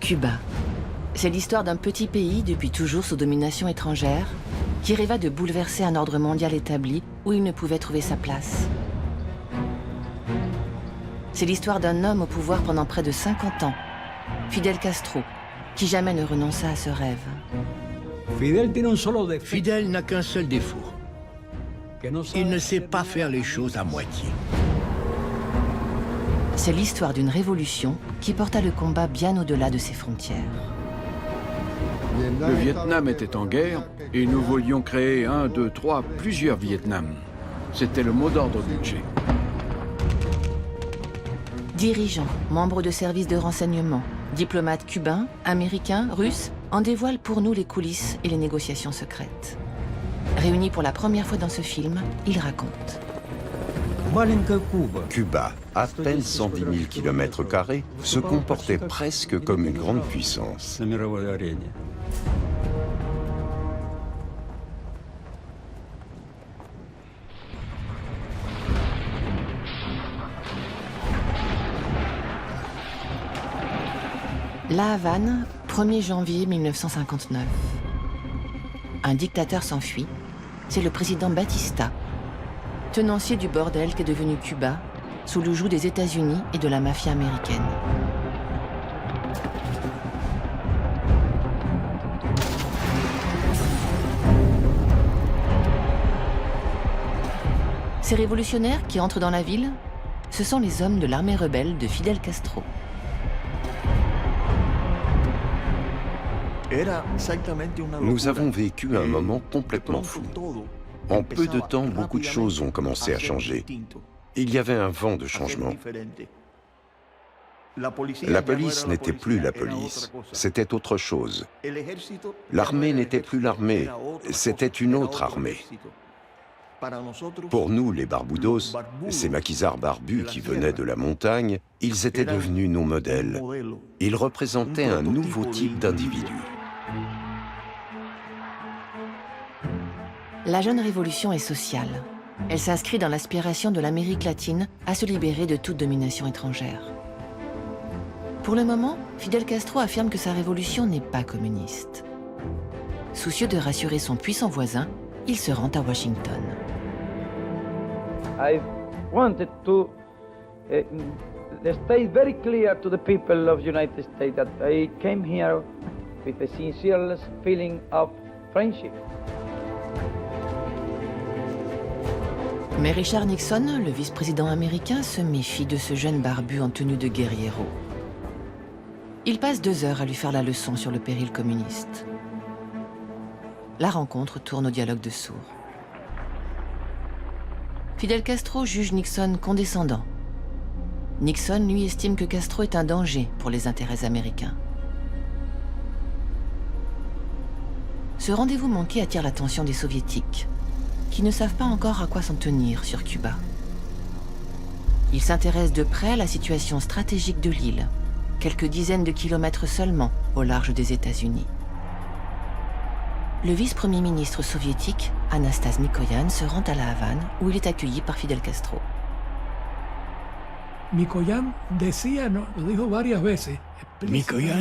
Cuba. C'est l'histoire d'un petit pays, depuis toujours sous domination étrangère, qui rêva de bouleverser un ordre mondial établi où il ne pouvait trouver sa place. C'est l'histoire d'un homme au pouvoir pendant près de 50 ans, Fidel Castro, qui jamais ne renonça à ce rêve. Fidel n'a qu'un seul défaut. Il ne sait pas faire les choses à moitié. C'est l'histoire d'une révolution qui porta le combat bien au-delà de ses frontières. Le Vietnam était en guerre et nous voulions créer un, deux, trois, plusieurs Vietnam. C'était le mot d'ordre du Che. Dirigeants, membres de services de renseignement, diplomates cubains, américains, russes, en dévoilent pour nous les coulisses et les négociations secrètes. Réunis pour la première fois dans ce film, ils racontent. Cuba, à peine 110 000 km², se comportait presque comme une grande puissance. La Havane, 1er janvier 1959. Un dictateur s'enfuit. C'est le président Batista, tenancier du bordel qu'est devenu Cuba, sous le joug des États-Unis et de la mafia américaine. Ces révolutionnaires qui entrent dans la ville, ce sont les hommes de l'armée rebelle de Fidel Castro. Nous avons vécu un moment complètement fou. En peu de temps, beaucoup de choses ont commencé à changer. Il y avait un vent de changement. La police n'était plus la police, c'était autre chose. L'armée n'était plus l'armée, c'était une autre armée. Pour nous, les Barboudos, ces maquisards barbus qui venaient de la montagne, ils étaient devenus nos modèles. Ils représentaient un nouveau type d'individu. La jeune révolution est sociale. Elle s'inscrit dans l'aspiration de l'Amérique latine à se libérer de toute domination étrangère. Pour le moment, Fidel Castro affirme que sa révolution n'est pas communiste. Soucieux de rassurer son puissant voisin, il se rend à Washington. I wanted to state very clear to the people of the United States that I came here with a sincere feeling of friendship. Mais Richard Nixon, le vice-président américain, se méfie de ce jeune barbu en tenue de guerriero. Il passe 2 heures à lui faire la leçon sur le péril communiste. La rencontre tourne au dialogue de sourds. Fidel Castro juge Nixon condescendant. Nixon, lui, estime que Castro est un danger pour les intérêts américains. Ce rendez-vous manqué attire l'attention des soviétiques, qui ne savent pas encore à quoi s'en tenir sur Cuba. Ils s'intéressent de près à la situation stratégique de l'île, quelques dizaines de kilomètres seulement au large des États-Unis. Le vice-premier ministre soviétique, Anastas Mikoyan, se rend à la Havane, où il est accueilli par Fidel Castro. Mikoyan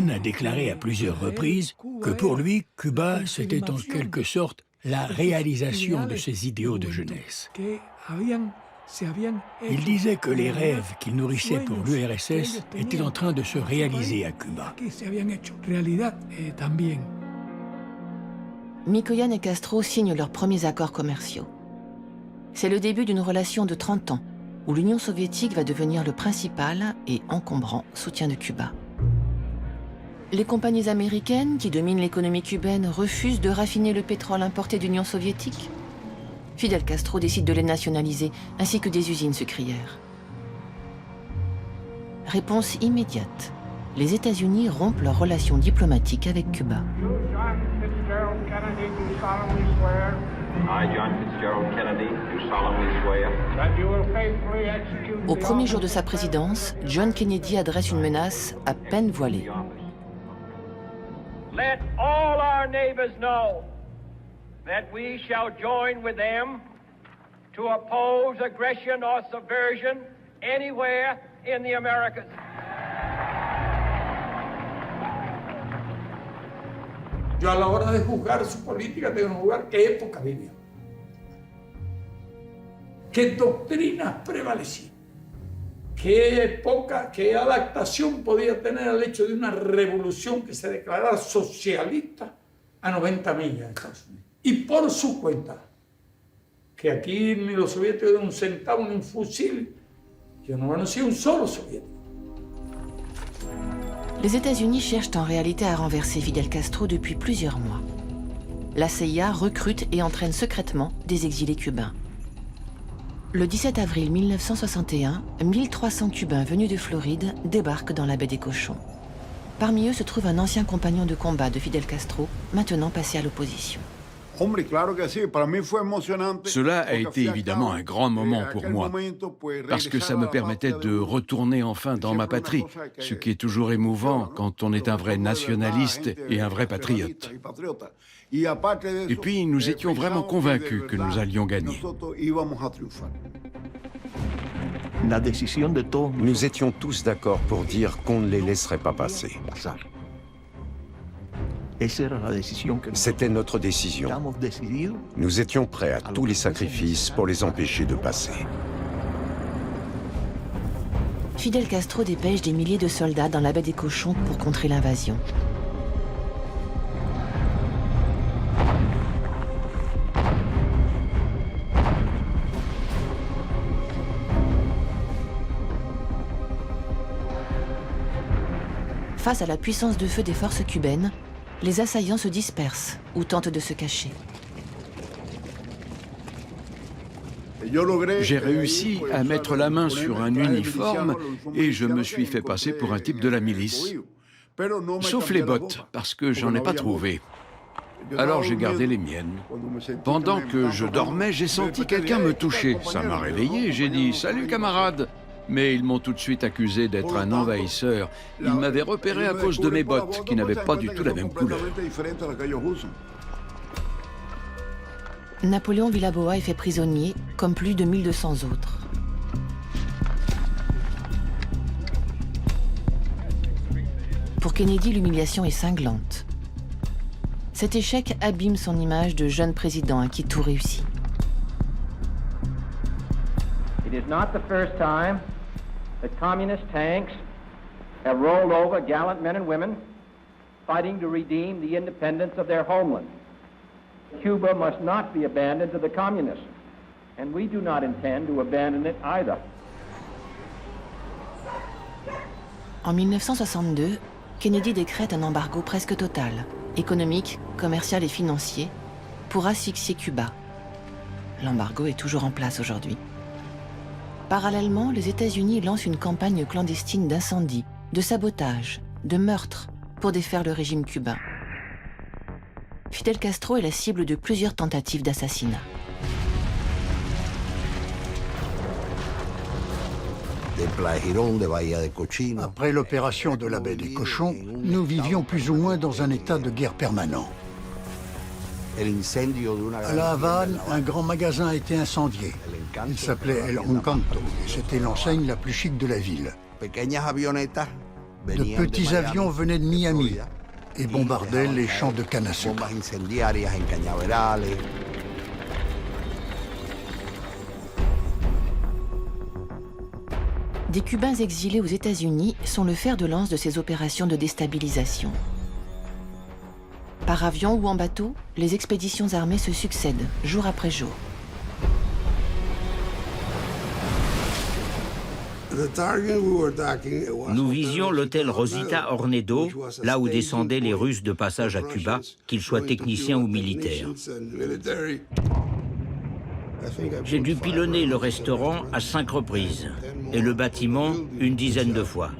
a déclaré à plusieurs reprises que pour lui, Cuba, c'était en quelque sorte la réalisation de ses idéaux de jeunesse. Il disait que les rêves qu'il nourrissait pour l'URSS étaient en train de se réaliser à Cuba. Mikoyan et Castro signent leurs premiers accords commerciaux. C'est le début d'une relation de 30 ans, où l'Union soviétique va devenir le principal et encombrant soutien de Cuba. Les compagnies américaines, qui dominent l'économie cubaine, refusent de raffiner le pétrole importé d'Union soviétique. Fidel Castro décide de les nationaliser, ainsi que des usines sucrières. Réponse immédiate. Les États-Unis rompent leurs relations diplomatiques avec Cuba. Au premier jour de sa présidence, John Kennedy adresse une menace à peine voilée. Let all our neighbors know that we shall join with them to oppose aggression or subversion anywhere in the Americas. Yo a la hora de juzgar su política tengo que juzgar qué época vivió, qué doctrinas prevalecían, qué época, qué adaptación podía tener al hecho de una revolución que se declarara socialista a 90 millas de Estados Unidos. Y por su cuenta, que aquí ni los soviéticos de un centavo ni un fusil, yo no conocí un solo soviético. Les États-Unis cherchent en réalité à renverser Fidel Castro depuis plusieurs mois. La CIA recrute et entraîne secrètement des exilés cubains. Le 17 avril 1961, 1300 Cubains venus de Floride débarquent dans la baie des Cochons. Parmi eux se trouve un ancien compagnon de combat de Fidel Castro, maintenant passé à l'opposition. Cela a été évidemment un grand moment pour moi, parce que ça me permettait de retourner enfin dans ma patrie, ce qui est toujours émouvant quand on est un vrai nationaliste et un vrai patriote. Et puis, nous étions vraiment convaincus que nous allions gagner. Nous étions tous d'accord pour dire qu'on ne les laisserait pas passer. C'était notre décision. Nous étions prêts à tous les sacrifices pour les empêcher de passer. Fidel Castro dépêche des milliers de soldats dans la baie des Cochons pour contrer l'invasion. Face à la puissance de feu des forces cubaines, les assaillants se dispersent ou tentent de se cacher. J'ai réussi à mettre la main sur un uniforme et je me suis fait passer pour un type de la milice. Sauf les bottes, parce que j'en ai pas trouvé. Alors j'ai gardé les miennes. Pendant que je dormais, j'ai senti quelqu'un me toucher. Ça m'a réveillé, j'ai dit « Salut camarade !» Mais ils m'ont tout de suite accusé d'être un envahisseur. Ils m'avaient repéré à cause de mes bottes, qui n'avaient pas du tout la même couleur. Napoléon Villaboa est fait prisonnier, comme plus de 1200 autres. Pour Kennedy, l'humiliation est cinglante. Cet échec abîme son image de jeune président à qui tout réussit. It is not the first time that communist tanks have rolled over gallant men and women fighting to redeem the independence of their homeland. Cuba must not be abandoned to the communists, and we do not intend to abandon it either. En 1962, Kennedy décrète un embargo presque total, économique, commercial et financier, pour asphyxier Cuba. L'embargo est toujours en place aujourd'hui. Parallèlement, les États-Unis lancent une campagne clandestine d'incendie, de sabotage, de meurtre pour défaire le régime cubain. Fidel Castro est la cible de plusieurs tentatives d'assassinat. Après l'opération de la baie des Cochons, nous vivions plus ou moins dans un état de guerre permanent. À La Havane, un grand magasin a été incendié. Il s'appelait El Encanto et c'était l'enseigne la plus chic de la ville. De petits avions venaient de Miami et bombardaient les champs de canne à sucre. Des Cubains exilés aux États-Unis sont le fer de lance de ces opérations de déstabilisation. Par avion ou en bateau, les expéditions armées se succèdent, jour après jour. Nous visions l'hôtel Rosita Ornedo, là où descendaient les Russes de passage à Cuba, qu'ils soient techniciens ou militaires. J'ai dû pilonner le restaurant à 5 reprises et le bâtiment une dizaine de fois.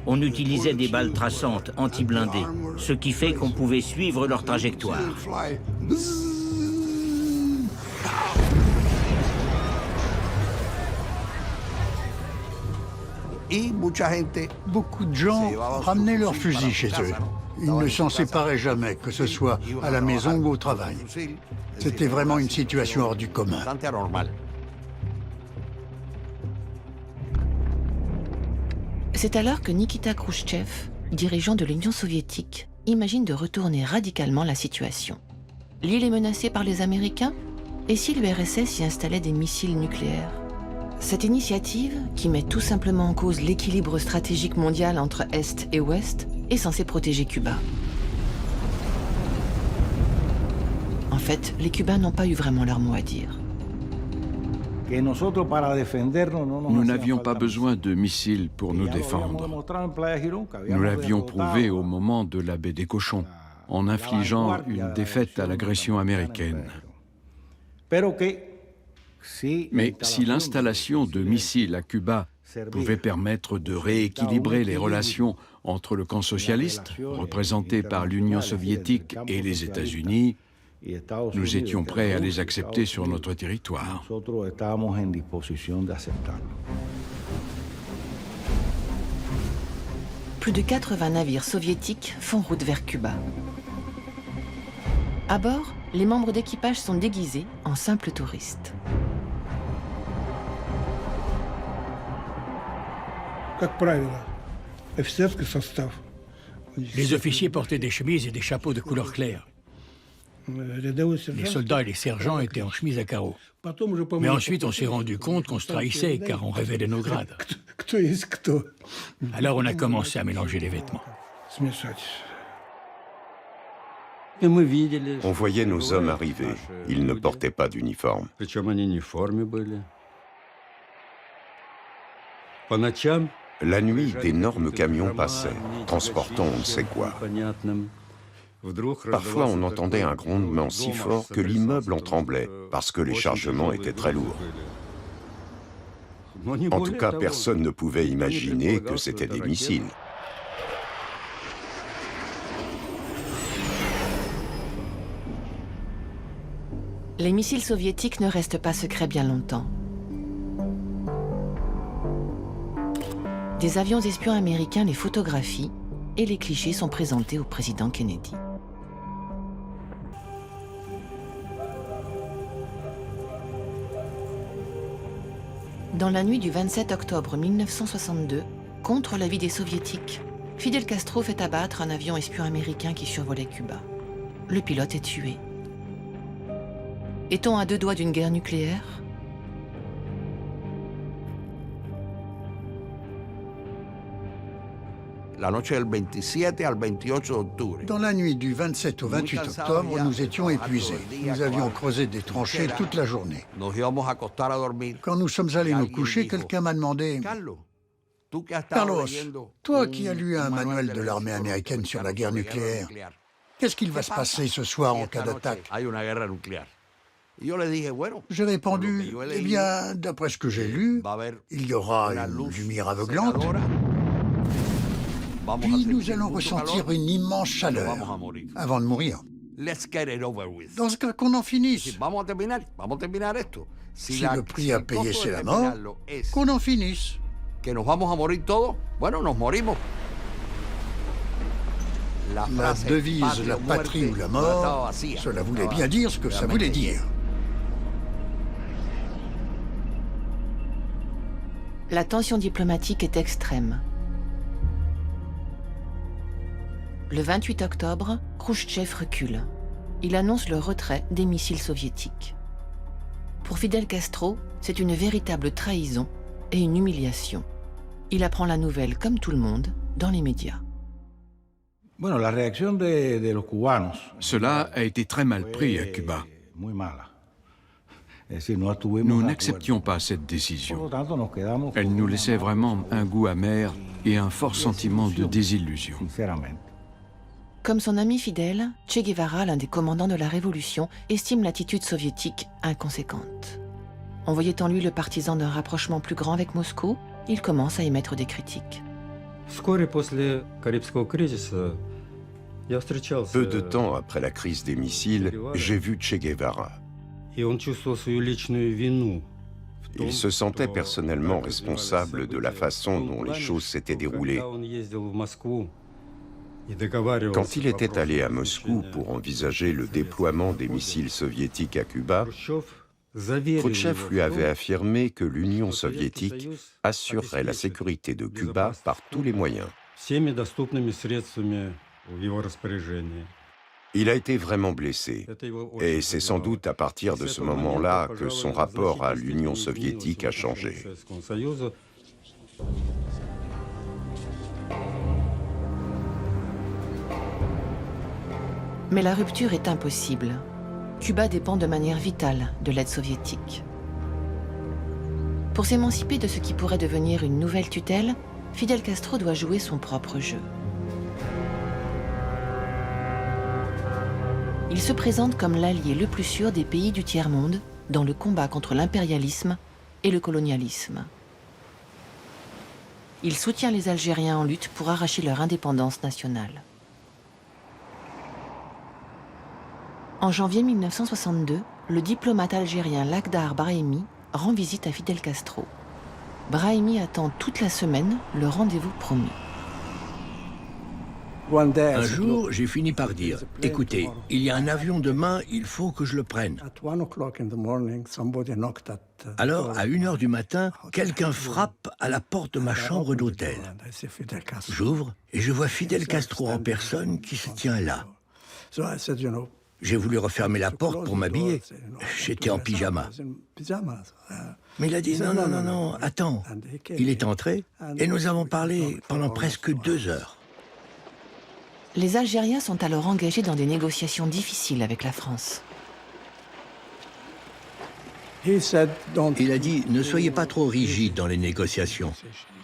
On utilisait des balles traçantes anti-blindées, ce qui fait qu'on pouvait suivre leur trajectoire. Beaucoup de gens ramenaient leurs fusils chez eux. Ils ne s'en séparaient jamais, que ce soit à la maison ou au travail. C'était vraiment une situation hors du commun. C'est alors que Nikita Khrouchtchev, dirigeant de l'Union soviétique, imagine de retourner radicalement la situation. L'île est menacée par les Américains? Et si l'URSS y installait des missiles nucléaires? Cette initiative, qui met tout simplement en cause l'équilibre stratégique mondial entre Est et Ouest, est censée protéger Cuba. En fait, les Cubains n'ont pas eu vraiment leur mot à dire. Nous n'avions pas besoin de missiles pour nous défendre. Nous l'avions prouvé au moment de la baie des Cochons, en infligeant une défaite à l'agression américaine. Mais si l'installation de missiles à Cuba pouvait permettre de rééquilibrer les relations entre le camp socialiste, représenté par l'Union soviétique, et les États-Unis, nous étions prêts à les accepter sur notre territoire. Plus de 80 navires soviétiques font route vers Cuba. À bord, les membres d'équipage sont déguisés en simples touristes. Les officiers portaient des chemises et des chapeaux de couleur claire. Les soldats et les sergents étaient en chemise à carreaux. Mais ensuite, on s'est rendu compte qu'on se trahissait car on révélait nos grades. Alors on a commencé à mélanger les vêtements. On voyait nos hommes arriver. Ils ne portaient pas d'uniforme. La nuit, d'énormes camions passaient, transportant on ne sait quoi. Parfois, on entendait un grondement si fort que l'immeuble en tremblait, parce que les chargements étaient très lourds. En tout cas, personne ne pouvait imaginer que c'était des missiles. Les missiles soviétiques ne restent pas secrets bien longtemps. Des avions espions américains les photographient et les clichés sont présentés au président Kennedy. Dans la nuit du 27 octobre 1962, contre l'avis des Soviétiques, Fidel Castro fait abattre un avion espion américain qui survolait Cuba. Le pilote est tué. Est-on à deux doigts d'une guerre nucléaire? Dans la nuit du 27 au 28 octobre, nous étions épuisés. Nous avions creusé des tranchées toute la journée. Quand nous sommes allés nous coucher, quelqu'un m'a demandé « Carlos, toi qui as lu un manuel de l'armée américaine sur la guerre nucléaire, qu'est-ce qu'il va se passer ce soir en cas d'attaque ?» J'ai répondu « Eh bien, d'après ce que j'ai lu, il y aura une lumière aveuglante. Puis nous allons ressentir une immense chaleur avant de mourir. Dans ce cas, qu'on en finisse. Si le prix à payer, c'est la mort, qu'on en finisse. » La devise « la patrie ou la mort », cela voulait bien dire ce que ça voulait dire. La tension diplomatique est extrême. Le 28 octobre, Khrouchtchev recule. Il annonce le retrait des missiles soviétiques. Pour Fidel Castro, c'est une véritable trahison et une humiliation. Il apprend la nouvelle, comme tout le monde, dans les médias. Cela a été très mal pris à Cuba. Nous n'acceptions pas cette décision. Elle nous laissait vraiment un goût amer et un fort sentiment de désillusion. Comme son ami fidèle, Che Guevara, l'un des commandants de la Révolution, estime l'attitude soviétique inconséquente. On voyait en lui le partisan d'un rapprochement plus grand avec Moscou, il commence à émettre des critiques. Peu de temps après la crise des missiles, j'ai vu Che Guevara. Il se sentait personnellement responsable de la façon dont les choses s'étaient déroulées. Quand il était allé à Moscou pour envisager le déploiement des missiles soviétiques à Cuba, Khrouchtchev lui avait affirmé que l'Union soviétique assurerait la sécurité de Cuba par tous les moyens. Il a été vraiment blessé. Et c'est sans doute à partir de ce moment-là que son rapport à l'Union soviétique a changé. Mais la rupture est impossible. Cuba dépend de manière vitale de l'aide soviétique. Pour s'émanciper de ce qui pourrait devenir une nouvelle tutelle, Fidel Castro doit jouer son propre jeu. Il se présente comme l'allié le plus sûr des pays du tiers-monde dans le combat contre l'impérialisme et le colonialisme. Il soutient les Algériens en lutte pour arracher leur indépendance nationale. En janvier 1962, le diplomate algérien Lakhdar Brahimi rend visite à Fidel Castro. Brahimi attend toute la semaine le rendez-vous promis. Un jour, j'ai fini par dire « Écoutez, il y a un avion demain, il faut que je le prenne. » Alors, à 1h du matin, quelqu'un frappe à la porte de ma chambre d'hôtel. J'ouvre et je vois Fidel Castro en personne qui se tient là. J'ai voulu refermer la porte pour m'habiller. J'étais en pyjama. Mais il a dit « Non, non, non, non, attends. » Il est entré et nous avons parlé pendant presque 2 heures. Les Algériens sont alors engagés dans des négociations difficiles avec la France. Il a dit « Ne soyez pas trop rigide dans les négociations.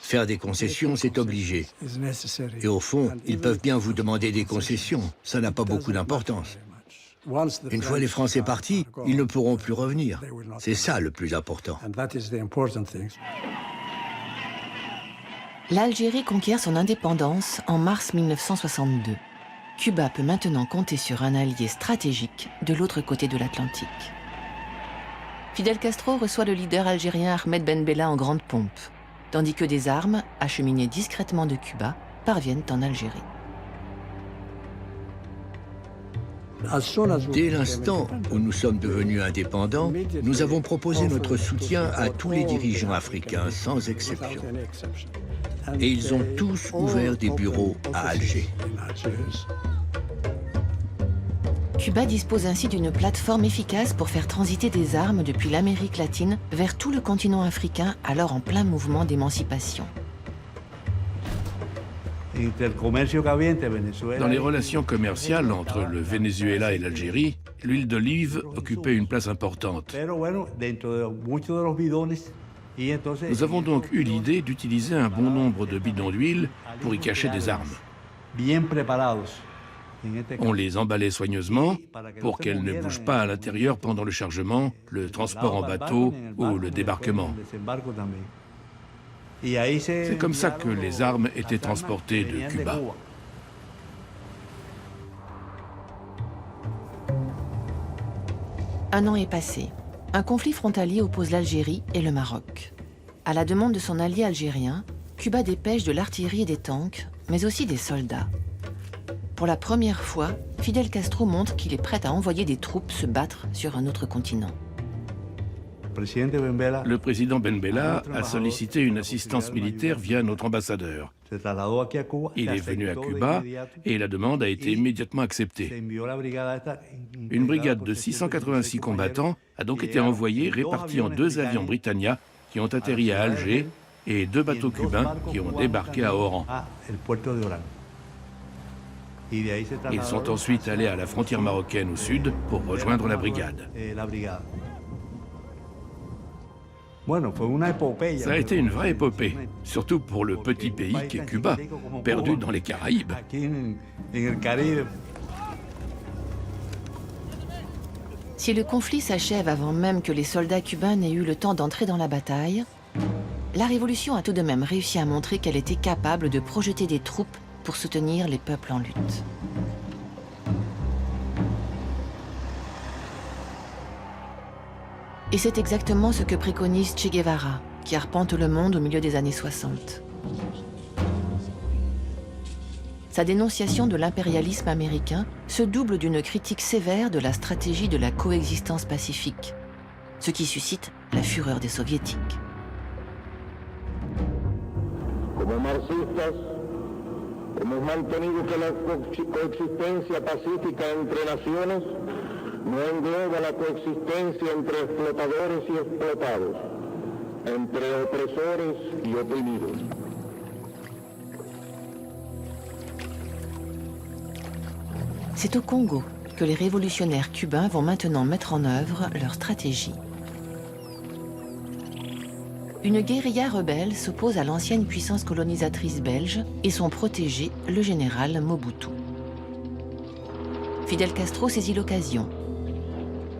Faire des concessions, c'est obligé. Et au fond, ils peuvent bien vous demander des concessions. Ça n'a pas beaucoup d'importance. Une fois les Français partis, ils ne pourront plus revenir. C'est ça le plus important. » L'Algérie conquiert son indépendance en mars 1962. Cuba peut maintenant compter sur un allié stratégique de l'autre côté de l'Atlantique. Fidel Castro reçoit le leader algérien Ahmed Ben Bella en grande pompe, tandis que des armes, acheminées discrètement de Cuba, parviennent en Algérie. Dès l'instant où nous sommes devenus indépendants, nous avons proposé notre soutien à tous les dirigeants africains, sans exception. Et ils ont tous ouvert des bureaux à Alger. Cuba dispose ainsi d'une plateforme efficace pour faire transiter des armes depuis l'Amérique latine vers tout le continent africain, alors en plein mouvement d'émancipation. Dans les relations commerciales entre le Venezuela et l'Algérie, l'huile d'olive occupait une place importante. Nous avons donc eu l'idée d'utiliser un bon nombre de bidons d'huile pour y cacher des armes. On les emballait soigneusement pour qu'elles ne bougent pas à l'intérieur pendant le chargement, le transport en bateau ou le débarquement. C'est comme ça que les armes étaient transportées de Cuba. Un an est passé. Un conflit frontalier oppose l'Algérie et le Maroc. À la demande de son allié algérien, Cuba dépêche de l'artillerie et des tanks, mais aussi des soldats. Pour la première fois, Fidel Castro montre qu'il est prêt à envoyer des troupes se battre sur un autre continent. Le président Ben Bella a sollicité une assistance militaire via notre ambassadeur. Il est venu à Cuba et la demande a été immédiatement acceptée. Une brigade de 686 combattants a donc été envoyée, répartie en 2 avions Britannia qui ont atterri à Alger et 2 bateaux cubains qui ont débarqué à Oran. Ils sont ensuite allés à la frontière marocaine au sud pour rejoindre la brigade. Ça a été une vraie épopée, surtout pour le petit pays qu'est Cuba, perdu dans les Caraïbes. Si le conflit s'achève avant même que les soldats cubains n'aient eu le temps d'entrer dans la bataille, la révolution a tout de même réussi à montrer qu'elle était capable de projeter des troupes pour soutenir les peuples en lutte. Et c'est exactement ce que préconise Che Guevara, qui arpente le monde au milieu des années 60. Sa dénonciation de l'impérialisme américain se double d'une critique sévère de la stratégie de la coexistence pacifique, ce qui suscite la fureur des soviétiques. Como marxistas, Hemos mantenido que la coexistencia pacífica entre naciones no engloba la coexistencia entre explotadores y explotados, entre opresores y oprimidos. C'est au Congo que les révolutionnaires cubains vont maintenant mettre en œuvre leur stratégie. Une guérilla rebelle s'oppose à l'ancienne puissance colonisatrice belge et son protégé, le général Mobutu. Fidel Castro saisit l'occasion,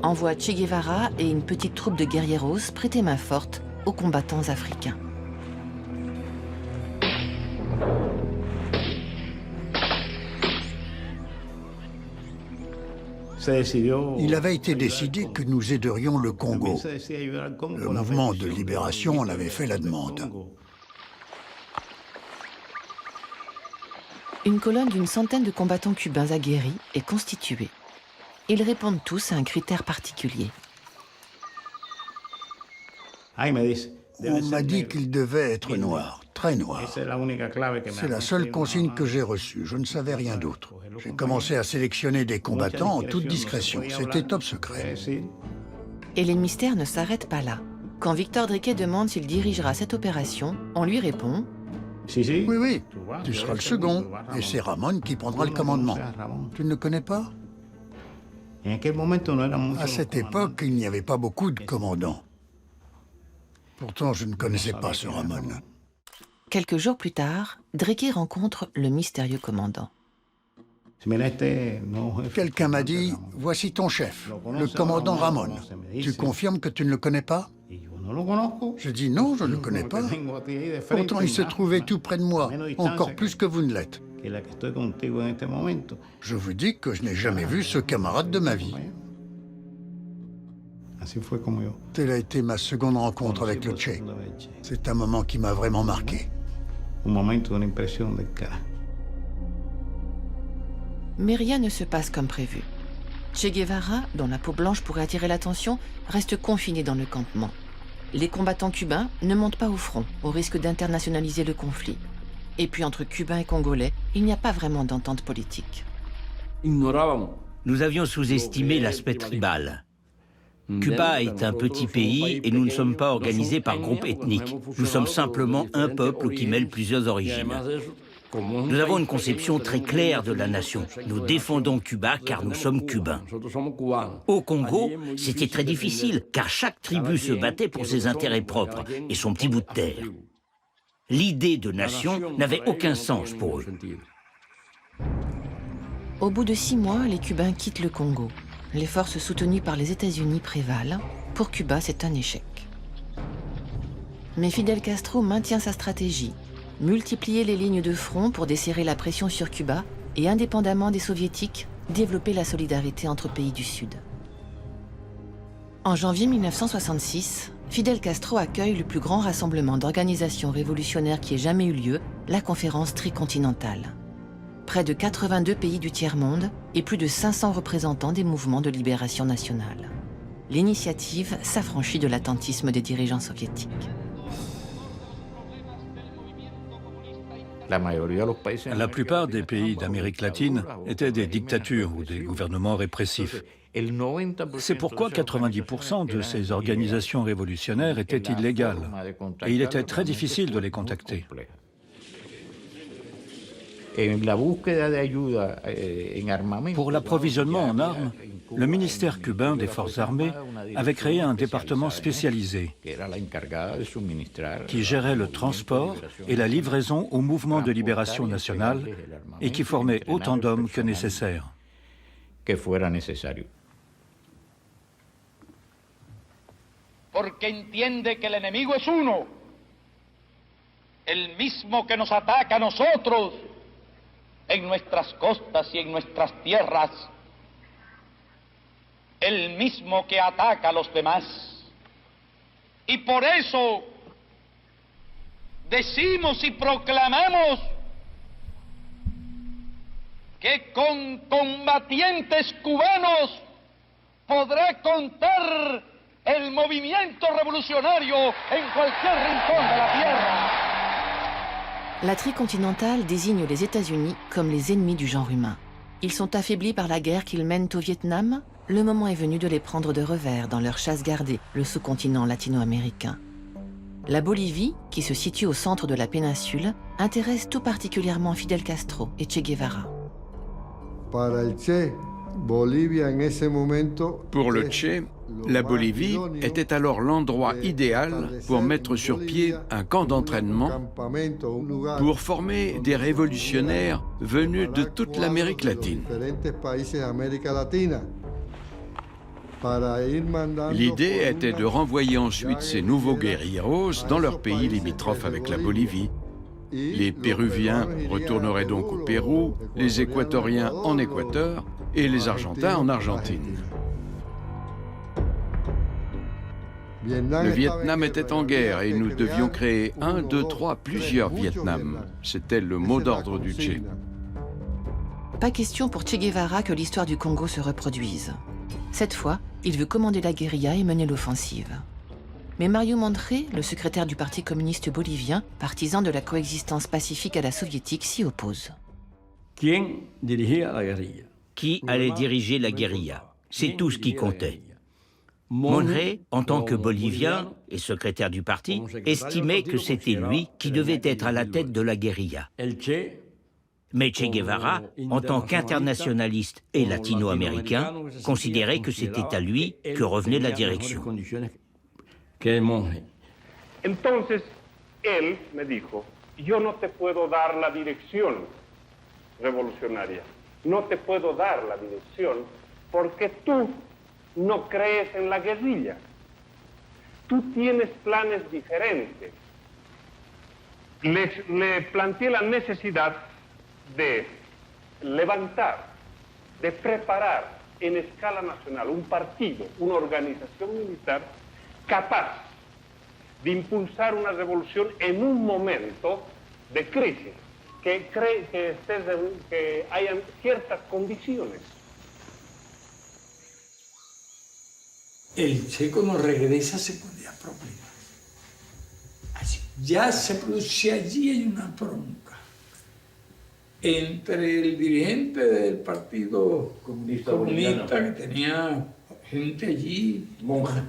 envoie Che Guevara et une petite troupe de guerrieros prêter main forte aux combattants africains. Il avait été décidé que nous aiderions le Congo. Le mouvement de libération en avait fait la demande. Une colonne d'une centaine de combattants cubains aguerris est constituée. Ils répondent tous à un critère particulier. On m'a dit qu'il devait être noir, très noir. C'est la seule consigne que j'ai reçue, je ne savais rien d'autre. J'ai commencé à sélectionner des combattants en toute discrétion, c'était top secret. Et les mystères ne s'arrêtent pas là. Quand Victor Driquet demande s'il dirigera cette opération, on lui répond « Oui, oui, tu seras le second, et c'est Ramon qui prendra le commandement. Tu ne le connais pas ?» À cette époque, il n'y avait pas beaucoup de commandants. Pourtant, je ne connaissais pas ce Ramon. Quelques jours plus tard, Driquet rencontre le mystérieux commandant. Quelqu'un m'a dit, voici ton chef, le commandant Ramon. Tu confirmes que tu ne le connais pas? Je dis non, je ne le connais pas. Pourtant, il se trouvait tout près de moi, encore plus que vous ne l'êtes. Je vous dis que je n'ai jamais vu ce camarade de ma vie. Telle a été ma seconde rencontre avec le Che. C'est un moment qui m'a vraiment marqué. Mais rien ne se passe comme prévu. Che Guevara, dont la peau blanche pourrait attirer l'attention, reste confiné dans le campement. Les combattants cubains ne montent pas au front, au risque d'internationaliser le conflit. Et puis entre Cubains et Congolais, il n'y a pas vraiment d'entente politique. Nous avions sous-estimé l'aspect tribal. Cuba est un petit pays et nous ne sommes pas organisés par groupe ethnique. Nous sommes simplement un peuple qui mêle plusieurs origines. Nous avons une conception très claire de la nation. Nous défendons Cuba car nous sommes cubains. Au Congo, c'était très difficile car chaque tribu se battait pour ses intérêts propres et son petit bout de terre. L'idée de nation n'avait aucun sens pour eux. Au bout de 6 mois, les Cubains quittent le Congo. Les forces soutenues par les États-Unis prévalent. Pour Cuba, c'est un échec. Mais Fidel Castro maintient sa stratégie. Multiplier les lignes de front pour desserrer la pression sur Cuba et, indépendamment des Soviétiques, développer la solidarité entre pays du Sud. En janvier 1966, Fidel Castro accueille le plus grand rassemblement d'organisations révolutionnaires qui ait jamais eu lieu, la conférence tricontinentale. Près de 82 pays du tiers-monde et plus de 500 représentants des mouvements de libération nationale. L'initiative s'affranchit de l'attentisme des dirigeants soviétiques. La plupart des pays d'Amérique latine étaient des dictatures ou des gouvernements répressifs. C'est pourquoi 90% de ces organisations révolutionnaires étaient illégales et il était très difficile de les contacter. Pour l'approvisionnement en armes, le ministère cubain des Forces armées avait créé un département spécialisé qui gérait le transport et la livraison au mouvement de libération nationale et qui formait autant d'hommes que nécessaire. Porque entiende que el enemigo es uno, el mismo que nos ataca a nosotros en nuestras costas y en nuestras tierras, el mismo que ataca a los demás. Y por eso decimos y proclamamos que con combatientes cubanos podrá contar el movimiento revolucionario en cualquier rincón de la tierra. La tricontinentale désigne les États-Unis comme les ennemis du genre humain. Ils sont affaiblis par la guerre qu'ils mènent au Vietnam. Le moment est venu de les prendre de revers dans leur chasse gardée, le sous-continent latino-américain. La Bolivie, qui se situe au centre de la péninsule, intéresse tout particulièrement Fidel Castro et Che Guevara. Pour le Che, la Bolivie était alors l'endroit idéal pour mettre sur pied un camp d'entraînement pour former des révolutionnaires venus de toute l'Amérique latine. L'idée était de renvoyer ensuite ces nouveaux guérilleros dans leur pays limitrophe avec la Bolivie. Les Péruviens retourneraient donc au Pérou, les Équatoriens en Équateur et les Argentins en Argentine. Le Vietnam était en guerre et nous devions créer un, deux, trois, plusieurs Vietnam. C'était le mot d'ordre du Che. Pas question pour Che Guevara que l'histoire du Congo se reproduise. Cette fois, il veut commander la guérilla et mener l'offensive. Mais Mario Montre, le secrétaire du Parti communiste bolivien, partisan de la coexistence pacifique à la soviétique, s'y oppose. Qui allait diriger la guérilla? C'est tout ce qui comptait. Monre, en tant que Bolivien et secrétaire du parti, estimait que c'était lui qui devait être à la tête de la guérilla. Mais Che Guevara, en tant qu'internationaliste et latino-américain, considérait que c'était à lui que revenait la direction. Entonces, él me dijo, yo no te puedo dar la dirección revolucionaria, no te puedo dar la dirección porque tú no crees en la guerrilla. Tú tienes planes diferentes. Le planteé la necesidad de levantar, de preparar en escala nacional un partido, una organización militar capaz de impulsar una revolución en un momento de crisis, que hayan ciertas condiciones. El Che cuando regresa se ponía problemas. Así, ya se producía allí hay una bronca entre el dirigente del Partido Comunista que tenía gente allí, monja.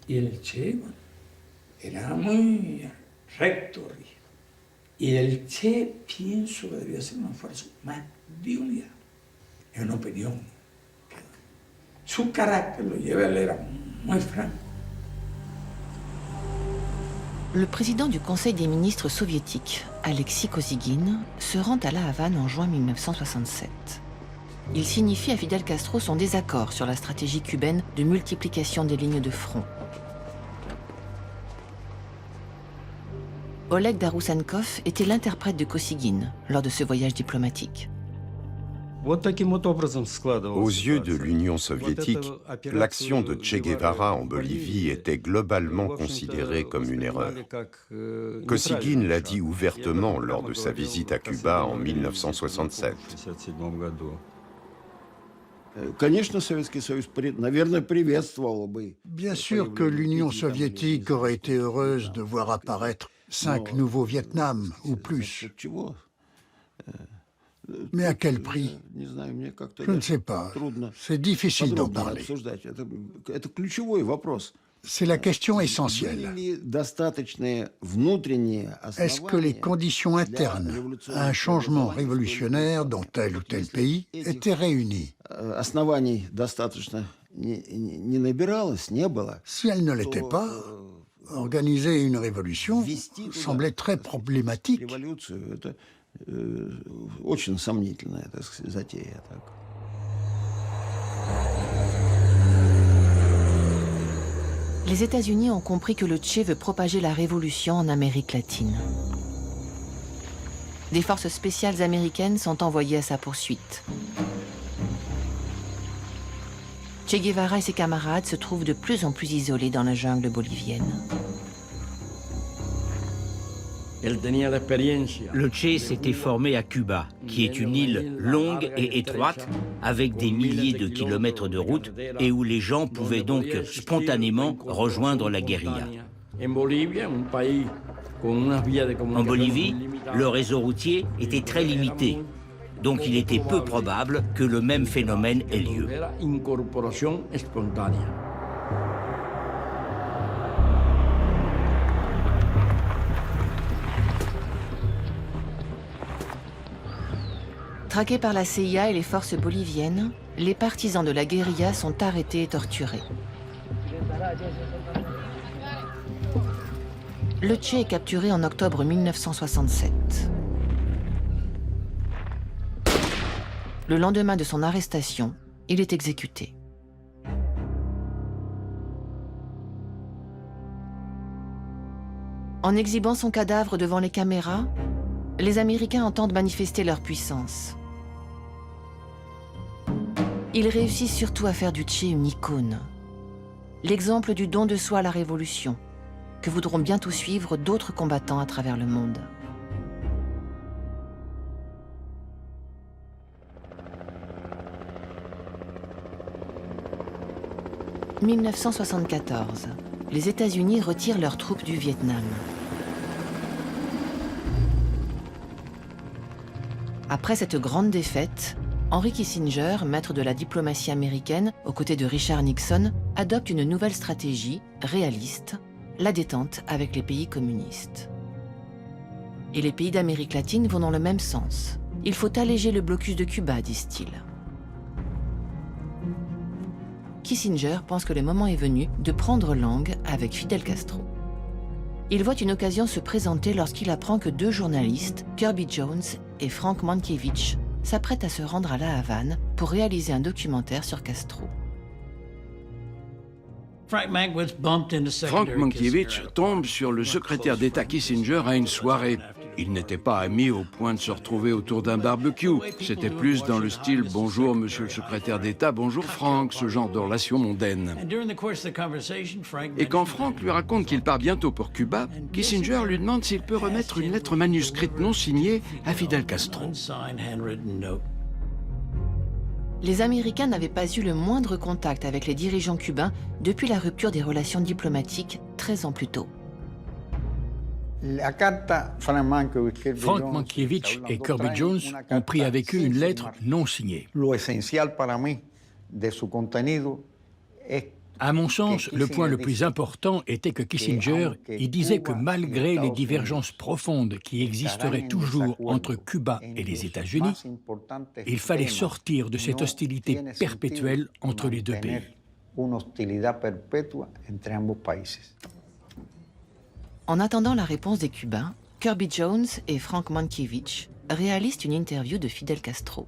Y el Che, bueno, era muy recto. Y el Che, pienso que debía ser un esfuerzo más de unidad. Es una opinión. Su carácter lo lleva, él era muy franco. Le président du Conseil des ministres soviétique, Alexis Kosygin, se rend à La Havane en juin 1967. Il signifie à Fidel Castro son désaccord sur la stratégie cubaine de multiplication des lignes de front. Oleg Daroussankov était l'interprète de Kosygin lors de ce voyage diplomatique. Aux yeux de l'Union soviétique, l'action de Che Guevara en Bolivie était globalement considérée comme une erreur. Kosygin l'a dit ouvertement lors de sa visite à Cuba en 1967. Bien sûr que l'Union soviétique aurait été heureuse de voir apparaître 5 nouveaux Vietnam ou plus. Mais à quel prix? Je ne sais pas. C'est difficile d'en parler. C'est la question essentielle. Est-ce que les conditions internes à un changement révolutionnaire dans tel ou tel pays étaient réunies? Si elles ne l'étaient pas, organiser une révolution semblait très problématique. Les États-Unis ont compris que le Che veut propager la révolution en Amérique latine. Des forces spéciales américaines sont envoyées à sa poursuite. Che Guevara et ses camarades se trouvent de plus en plus isolés dans la jungle bolivienne. Le Che s'était formé à Cuba, qui est une île longue et étroite, avec des milliers de kilomètres de route, et où les gens pouvaient donc spontanément rejoindre la guérilla. En Bolivie, le réseau routier était très limité, donc il était peu probable que le même phénomène ait lieu. Traqués par la CIA et les forces boliviennes, les partisans de la guérilla sont arrêtés et torturés. Le Che est capturé en octobre 1967. Le lendemain de son arrestation, il est exécuté. En exhibant son cadavre devant les caméras, les Américains entendent manifester leur puissance. Ils réussissent surtout à faire du Che une icône, l'exemple du don de soi à la révolution, que voudront bientôt suivre d'autres combattants à travers le monde. « 1974. Les États-Unis retirent leurs troupes du Vietnam. Après cette grande défaite, Henry Kissinger, maître de la diplomatie américaine, aux côtés de Richard Nixon, adopte une nouvelle stratégie, réaliste, la détente avec les pays communistes. Et les pays d'Amérique latine vont dans le même sens. Il faut alléger le blocus de Cuba, disent-ils. Kissinger pense que le moment est venu de prendre langue avec Fidel Castro. Il voit une occasion se présenter lorsqu'il apprend que deux journalistes, Kirby Jones et Frank Mankiewicz, s'apprête à se rendre à La Havane pour réaliser un documentaire sur Castro. Frank Mankiewicz tombe sur le secrétaire d'État Kissinger à une soirée. Ils n'étaient pas amis au point de se retrouver autour d'un barbecue. C'était plus dans le style « Bonjour, monsieur le secrétaire d'État, bonjour Frank », ce genre de relation mondaine. Et quand Frank lui raconte qu'il part bientôt pour Cuba, Kissinger lui demande s'il peut remettre une lettre manuscrite non signée à Fidel Castro. Les Américains n'avaient pas eu le moindre contact avec les dirigeants cubains depuis la rupture des relations diplomatiques 13 ans plus tôt. Frank Mankiewicz et Kirby Jones ont pris avec eux une lettre non signée. À mon sens, le point le plus important était que Kissinger y disait que malgré les divergences profondes qui existeraient toujours entre Cuba et les États-Unis, il fallait sortir de cette hostilité perpétuelle entre les deux pays. En attendant la réponse des Cubains, Kirby Jones et Frank Mankiewicz réalisent une interview de Fidel Castro.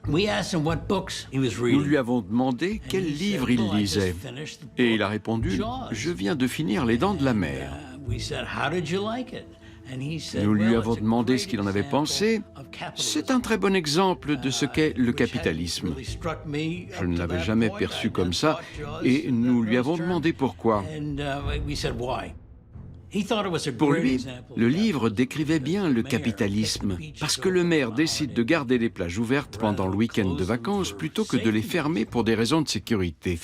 Nous lui avons demandé quel livre il lisait. Et il a répondu « Je viens de finir Les Dents de la Mer ». Nous lui avons demandé ce qu'il en avait pensé. C'est un très bon exemple de ce qu'est le capitalisme. Je ne l'avais jamais perçu comme ça et nous lui avons demandé pourquoi. Pour lui, le livre décrivait bien le capitalisme, parce que le maire décide de garder les plages ouvertes pendant le week-end de vacances plutôt que de les fermer pour des raisons de sécurité.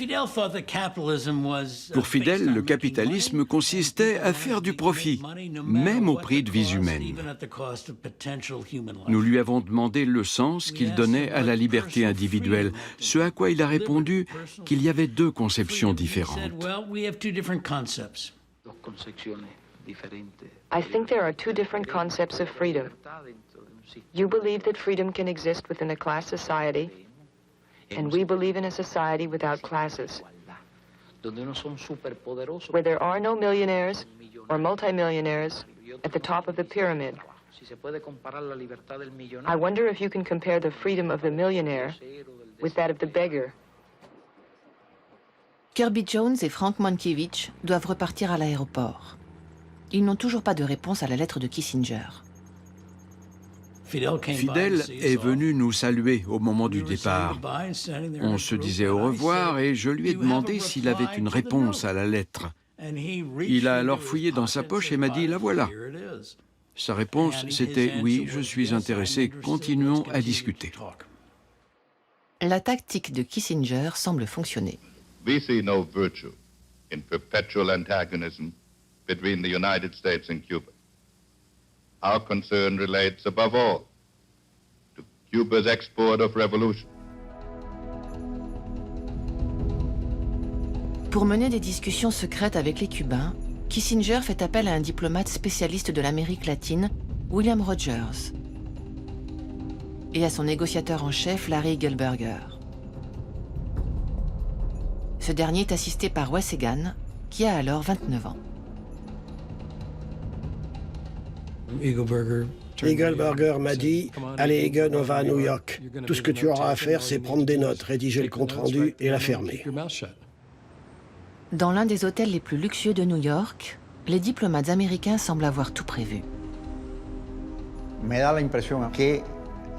Pour Fidel, le capitalisme consistait à faire du profit, même au prix de vies humaines. Nous lui avons demandé le sens qu'il donnait à la liberté individuelle, ce à quoi il a répondu qu'il y avait deux conceptions différentes. I think there are two different concepts of freedom. You believe that freedom can exist within a class society, and we believe in a society without classes, where there are no millionaires or multimillionaires at the top of the pyramid. I wonder if you can compare the freedom of the millionaire with that of the beggar. Kirby Jones et Frank Mankiewicz doivent repartir à l'aéroport. Ils n'ont toujours pas de réponse à la lettre de Kissinger. Fidel est venu nous saluer au moment du départ. On se disait au revoir et je lui ai demandé s'il avait une réponse à la lettre. Il a alors fouillé dans sa poche et m'a dit « La voilà ». Sa réponse, c'était « Oui, je suis intéressé, continuons à discuter ». La tactique de Kissinger semble fonctionner. We see no virtue in perpetual antagonism between the United States and Cuba. Our concern relates above all to Cuba's export of revolution. Pour mener des discussions secrètes avec les Cubains, Kissinger fait appel à un diplomate spécialiste de l'Amérique latine, William Rogers, et à son négociateur en chef, Larry Gelberger. Ce dernier est assisté par Wes Egan, qui a alors 29 ans. Egelberger m'a dit « Allez Egan, on va à New York. Tout ce que tu auras à faire, c'est prendre des notes, rédiger le compte-rendu et la fermer. » Dans l'un des hôtels les plus luxueux de New York, les diplomates américains semblent avoir tout prévu.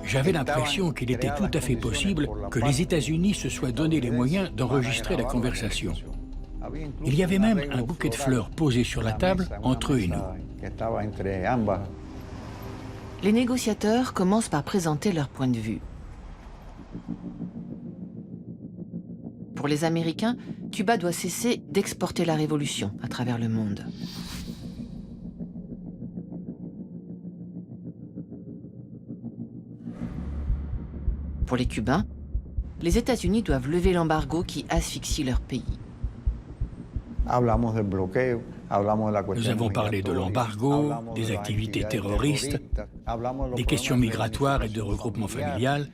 J'avais l'impression qu'il était tout à fait possible que les États-Unis se soient donné les moyens d'enregistrer la conversation. Il y avait même un bouquet de fleurs posé sur la table entre eux et nous. Les négociateurs commencent par présenter leur point de vue. Pour les Américains, Cuba doit cesser d'exporter la révolution à travers le monde. Pour les Cubains, les États-Unis doivent lever l'embargo qui asphyxie leur pays. Nous avons parlé de l'embargo, des activités terroristes, des questions migratoires et de regroupement familial.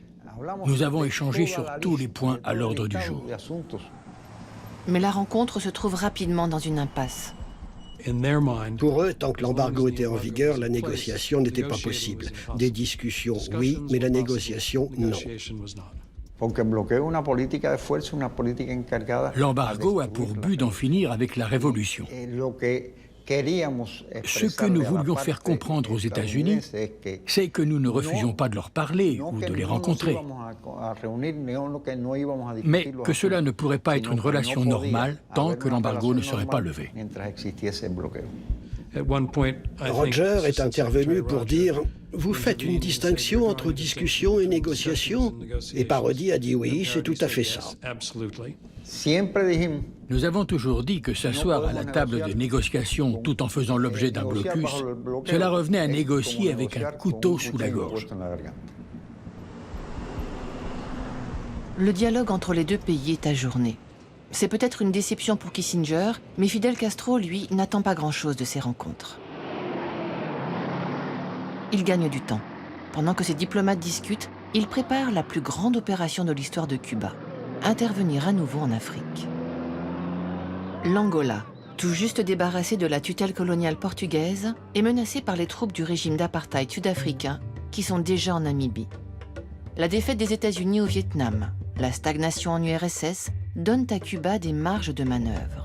Nous avons échangé sur tous les points à l'ordre du jour. Mais la rencontre se trouve rapidement dans une impasse. Pour eux, tant que l'embargo était en vigueur, la négociation n'était pas possible. Des discussions, oui, mais la négociation, non. L'embargo a pour but d'en finir avec la révolution. Ce que nous voulions faire comprendre aux États-Unis, c'est que nous ne refusions pas de leur parler ou de les rencontrer, mais que cela ne pourrait pas être une relation normale tant que l'embargo ne serait pas levé. Roger est intervenu pour dire « Vous faites une distinction entre discussion et négociation ?» Et Parodi a dit « Oui, c'est tout à fait ça. » Nous avons toujours dit que s'asseoir à la table de négociation tout en faisant l'objet d'un blocus, cela revenait à négocier avec un couteau sous la gorge. Le dialogue entre les deux pays est ajourné. C'est peut-être une déception pour Kissinger, mais Fidel Castro, lui, n'attend pas grand-chose de ces rencontres. Il gagne du temps. Pendant que ses diplomates discutent, il prépare la plus grande opération de l'histoire de Cuba, intervenir à nouveau en Afrique. L'Angola, tout juste débarrassé de la tutelle coloniale portugaise, est menacé par les troupes du régime d'apartheid sud-africain qui sont déjà en Namibie. La défaite des États-Unis au Vietnam, la stagnation en URSS donnent à Cuba des marges de manœuvre.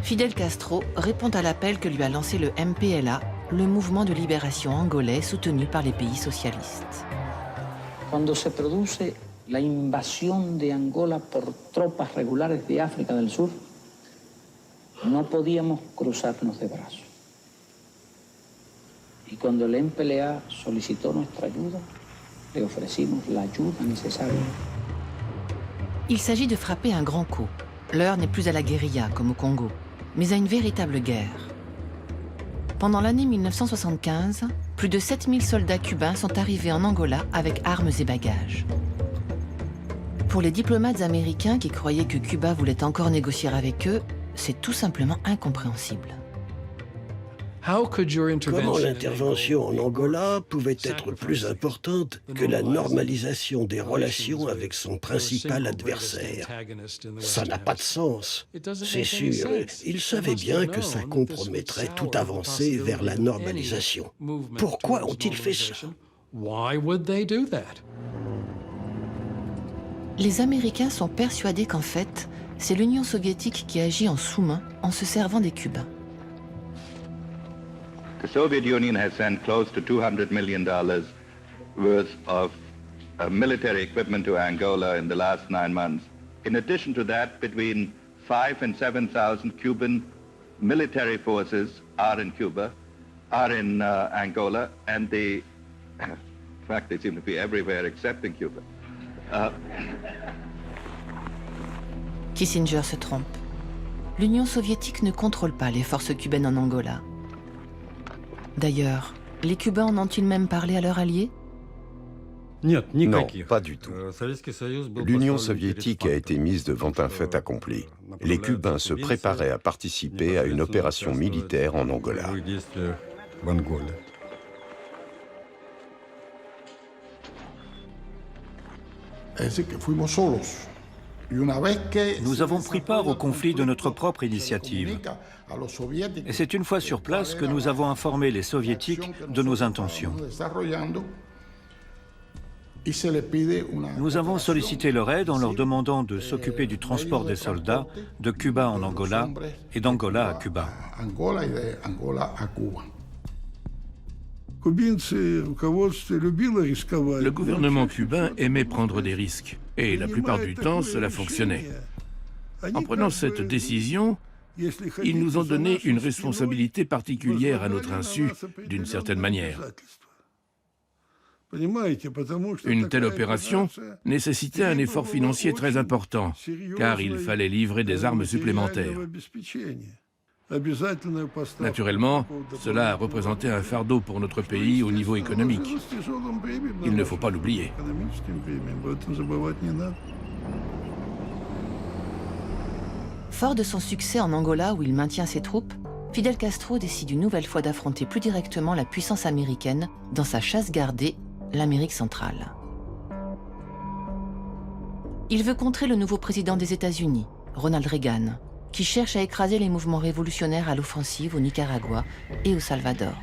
Fidel Castro répond à l'appel que lui a lancé le MPLA, le mouvement de libération angolais soutenu par les pays socialistes. Cuando se produce la invasión de Angola por tropas regulares de África del Sur, no podíamos cruzarnos de brazos. Y cuando el MPLA solicitó nuestra ayuda, le ofrecimos la ayuda necesaria. Il s'agit de frapper un grand coup. L'heure n'est plus à la guérilla, comme au Congo, mais à une véritable guerre. Pendant l'année 1975, plus de 7000 soldats cubains sont arrivés en Angola avec armes et bagages. Pour les diplomates américains qui croyaient que Cuba voulait encore négocier avec eux, c'est tout simplement incompréhensible. Comment l'intervention en Angola pouvait être plus importante que la normalisation des relations avec son principal adversaire? Ça n'a pas de sens. C'est sûr, ils savaient bien que ça compromettrait toute avancée vers la normalisation. Pourquoi ont-ils fait ça? Les Américains sont persuadés qu'en fait, c'est l'Union soviétique qui agit en sous-main en se servant des Cubains. The Soviet Union has sent close to $200 million worth of military equipment to Angola in the last 9 months. In addition to that, between 5,000 and 7,000 Cuban military forces are in Cuba, are in Angola, and in fact, they seem to be everywhere excepting Cuba. Kissinger se trompe. L'Union soviétique ne contrôle pas les forces cubaines en Angola. D'ailleurs, les Cubains en ont-ils même parlé à leurs alliés? Non, pas du tout. L'Union soviétique a été mise devant un fait accompli. Les Cubains se préparaient à participer à une opération militaire en Angola. Nous avons pris part au conflit de notre propre initiative. Et c'est une fois sur place que nous avons informé les Soviétiques de nos intentions. Nous avons sollicité leur aide en leur demandant de s'occuper du transport des soldats de Cuba en Angola et d'Angola à Cuba. Le gouvernement cubain aimait prendre des risques, et la plupart du temps, cela fonctionnait. En prenant cette décision, ils nous ont donné une responsabilité particulière à notre insu, d'une certaine manière. Une telle opération nécessitait un effort financier très important, car il fallait livrer des armes supplémentaires. Naturellement, cela a représenté un fardeau pour notre pays au niveau économique. Il ne faut pas l'oublier. Fort de son succès en Angola où il maintient ses troupes, Fidel Castro décide une nouvelle fois d'affronter plus directement la puissance américaine dans sa chasse gardée, l'Amérique centrale. Il veut contrer le nouveau président des États-Unis, Ronald Reagan, qui cherche à écraser les mouvements révolutionnaires à l'offensive au Nicaragua et au Salvador.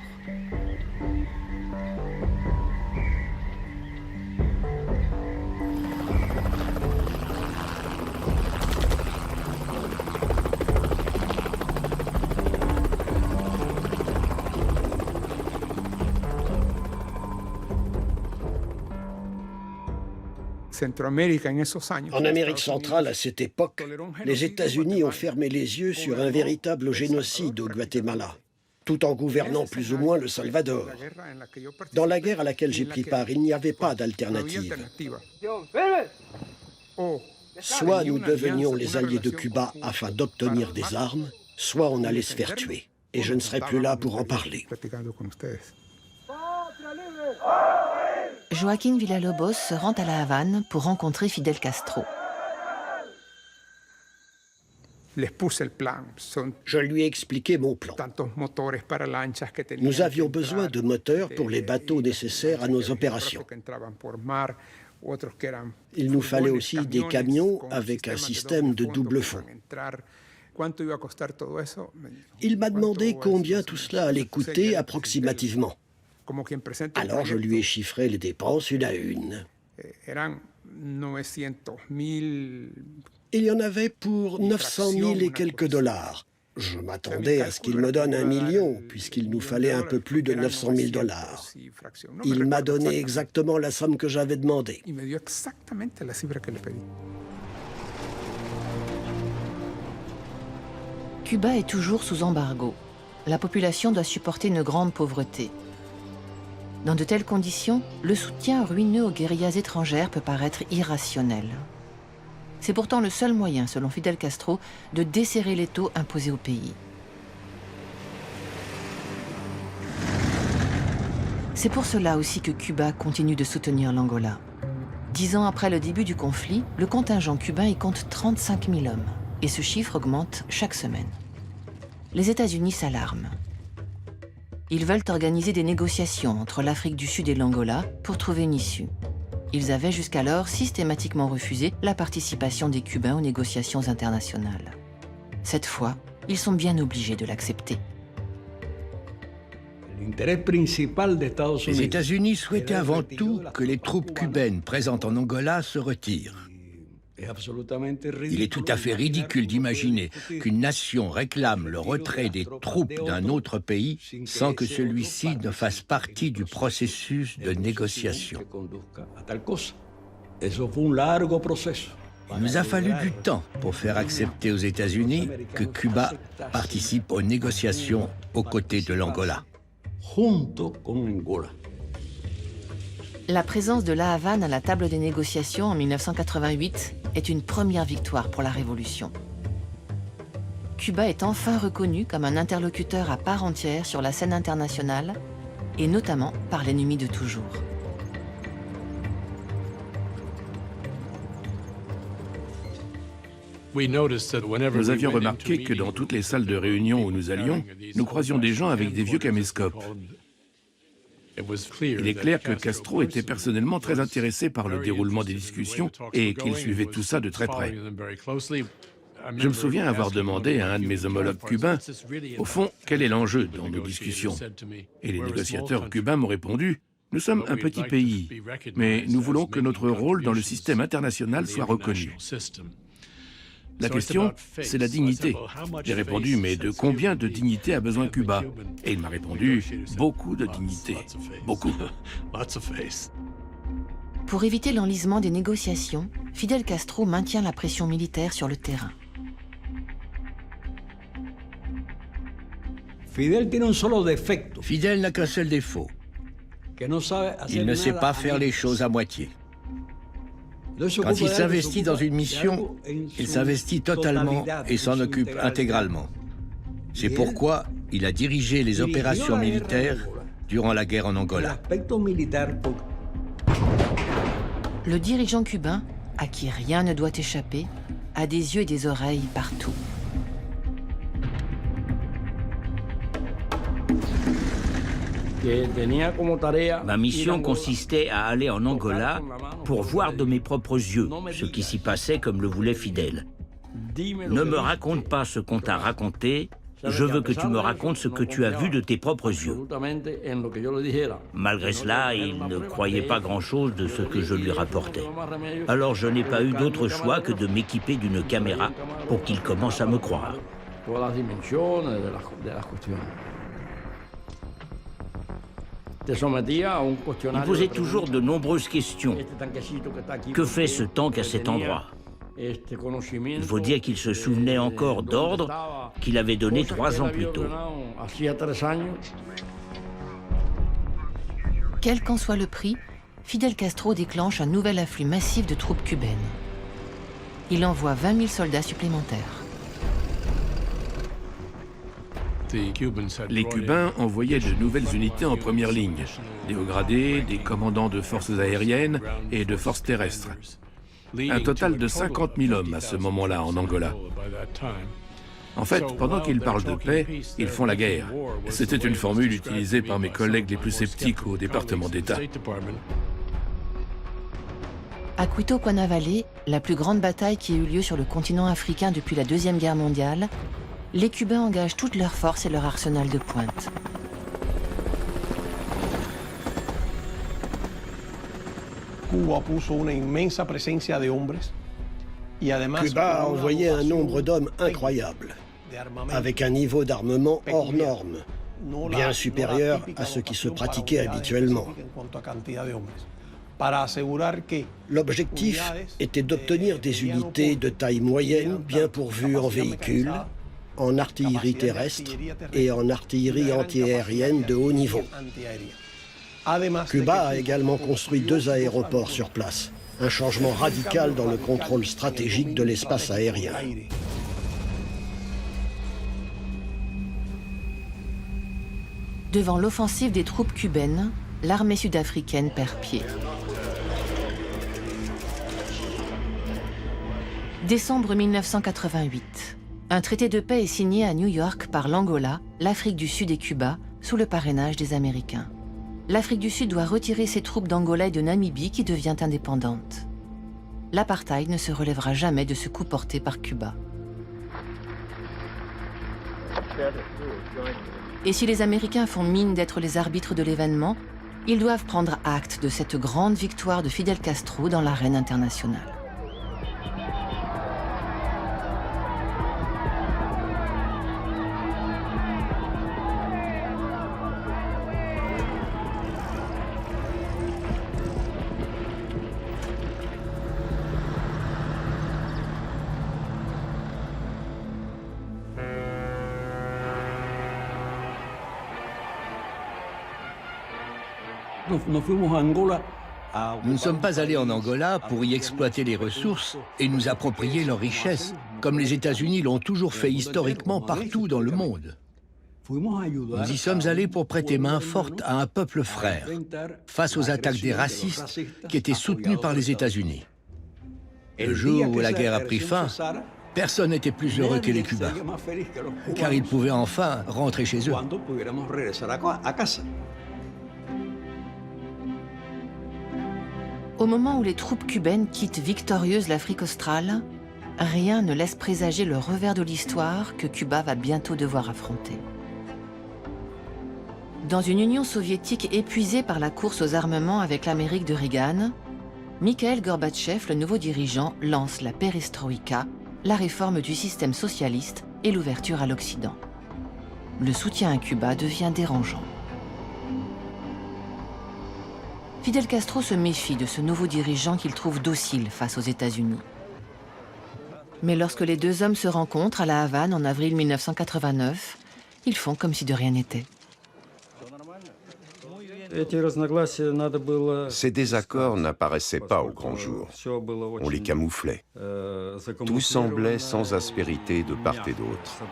En Amérique centrale, à cette époque, les États-Unis ont fermé les yeux sur un véritable génocide au Guatemala, tout en gouvernant plus ou moins le Salvador. Dans la guerre à laquelle j'ai pris part, il n'y avait pas d'alternative. Soit nous devenions les alliés de Cuba afin d'obtenir des armes, soit on allait se faire tuer. Et je ne serai plus là pour en parler. Joaquín Villalobos se rend à La Havane pour rencontrer Fidel Castro. Je lui ai expliqué mon plan. Nous avions besoin de moteurs pour les bateaux nécessaires à nos opérations. Il nous fallait aussi des camions avec un système de double fond. Il m'a demandé combien tout cela allait coûter approximativement. Alors je lui ai chiffré les dépenses une à une. Il y en avait pour 900 000 et quelques dollars. Je m'attendais à ce qu'il me donne 1 million, puisqu'il nous fallait un peu plus de 900 000 dollars. Il m'a donné exactement la somme que j'avais demandée. Cuba est toujours sous embargo. La population doit supporter une grande pauvreté. Dans de telles conditions, le soutien ruineux aux guérillas étrangères peut paraître irrationnel. C'est pourtant le seul moyen, selon Fidel Castro, de desserrer l'étau imposé au pays. C'est pour cela aussi que Cuba continue de soutenir l'Angola. 10 ans après le début du conflit, le contingent cubain y compte 35 000 hommes, et ce chiffre augmente chaque semaine. Les États-Unis s'alarment. Ils veulent organiser des négociations entre l'Afrique du Sud et l'Angola pour trouver une issue. Ils avaient jusqu'alors systématiquement refusé la participation des Cubains aux négociations internationales. Cette fois, ils sont bien obligés de l'accepter. Les États-Unis souhaitaient avant tout que les troupes cubaines présentes en Angola se retirent. Il est tout à fait ridicule d'imaginer qu'une nation réclame le retrait des troupes d'un autre pays sans que celui-ci ne fasse partie du processus de négociation. Il nous a fallu du temps pour faire accepter aux États-Unis que Cuba participe aux négociations aux côtés de l'Angola. junto con Angola. La présence de La Havane à la table des négociations en 1988 est une première victoire pour la révolution. Cuba est enfin reconnu comme un interlocuteur à part entière sur la scène internationale, et notamment par l'ennemi de toujours. Nous avions remarqué que dans toutes les salles de réunion où nous allions, nous croisions des gens avec des vieux caméscopes. Il est clair que Castro était personnellement très intéressé par le déroulement des discussions et qu'il suivait tout ça de très près. Je me souviens avoir demandé à un de mes homologues cubains, au fond, quel est l'enjeu dans nos discussions? Et les négociateurs cubains m'ont répondu, nous sommes un petit pays, mais nous voulons que notre rôle dans le système international soit reconnu. La question, c'est la dignité. J'ai répondu, mais de combien de dignité a besoin Cuba? Et il m'a répondu, beaucoup de dignité. Beaucoup. Pour éviter l'enlisement des négociations, Fidel Castro maintient la pression militaire sur le terrain. Fidel n'a qu'un seul défaut. Il ne sait pas faire les choses à moitié. Quand il s'investit dans une mission, il s'investit totalement et s'en occupe intégralement. C'est pourquoi il a dirigé les opérations militaires durant la guerre en Angola. Le dirigeant cubain, à qui rien ne doit échapper, a des yeux et des oreilles partout. Ma mission consistait à aller en Angola pour voir de mes propres yeux ce qui s'y passait comme le voulait Fidel. Ne me raconte pas ce qu'on t'a raconté, je veux que tu me racontes ce que tu as vu de tes propres yeux. Malgré cela, il ne croyait pas grand-chose de ce que je lui rapportais. Alors je n'ai pas eu d'autre choix que de m'équiper d'une caméra pour qu'il commence à me croire. Il posait toujours de nombreuses questions. Que fait ce tank à cet endroit? Il faut dire qu'il se souvenait encore d'ordres qu'il avait donnés 3 ans plus tôt. Quel qu'en soit le prix, Fidel Castro déclenche un nouvel afflux massif de troupes cubaines. Il envoie 20 000 soldats supplémentaires. Les Cubains envoyaient de nouvelles unités en première ligne, des hauts gradés, des commandants de forces aériennes et de forces terrestres. Un total de 50 000 hommes à ce moment-là en Angola. En fait, pendant qu'ils parlent de paix, ils font la guerre. C'était une formule utilisée par mes collègues les plus sceptiques au département d'État. À Cuito Cuanavale, la plus grande bataille qui a eu lieu sur le continent africain depuis la Deuxième Guerre mondiale, les Cubains engagent toutes leurs forces et leur arsenal de pointe. Cuba a envoyé un nombre d'hommes incroyable, avec un niveau d'armement hors norme, bien supérieur à ce qui se pratiquait habituellement. L'objectif était d'obtenir des unités de taille moyenne bien pourvues en véhicules, en artillerie terrestre et en artillerie antiaérienne de haut niveau. Cuba a également construit 2 aéroports sur place, un changement radical dans le contrôle stratégique de l'espace aérien. Devant l'offensive des troupes cubaines, l'armée sud-africaine perd pied. Décembre 1988. Un traité de paix est signé à New York par l'Angola, l'Afrique du Sud et Cuba, sous le parrainage des Américains. L'Afrique du Sud doit retirer ses troupes d'Angola et de Namibie qui devient indépendante. L'apartheid ne se relèvera jamais de ce coup porté par Cuba. Et si les Américains font mine d'être les arbitres de l'événement, ils doivent prendre acte de cette grande victoire de Fidel Castro dans l'arène internationale. Nous ne sommes pas allés en Angola pour y exploiter les ressources et nous approprier leurs richesses, comme les États-Unis l'ont toujours fait historiquement partout dans le monde. Nous y sommes allés pour prêter main forte à un peuple frère, face aux attaques des racistes qui étaient soutenus par les États-Unis. Le jour où la guerre a pris fin, personne n'était plus heureux que les Cubains, car ils pouvaient enfin rentrer chez eux. Au moment où les troupes cubaines quittent victorieuses l'Afrique australe, rien ne laisse présager le revers de l'histoire que Cuba va bientôt devoir affronter. Dans une Union soviétique épuisée par la course aux armements avec l'Amérique de Reagan, Mikhaïl Gorbatchev, le nouveau dirigeant, lance la perestroïka, la réforme du système socialiste et l'ouverture à l'Occident. Le soutien à Cuba devient dérangeant. Fidel Castro se méfie de ce nouveau dirigeant qu'il trouve docile face aux États-Unis. Mais lorsque les deux hommes se rencontrent à La Havane en avril 1989, ils font comme si de rien n'était. Ces désaccords n'apparaissaient pas au grand jour. On les camouflait. Tout semblait sans aspérité de part et d'autre.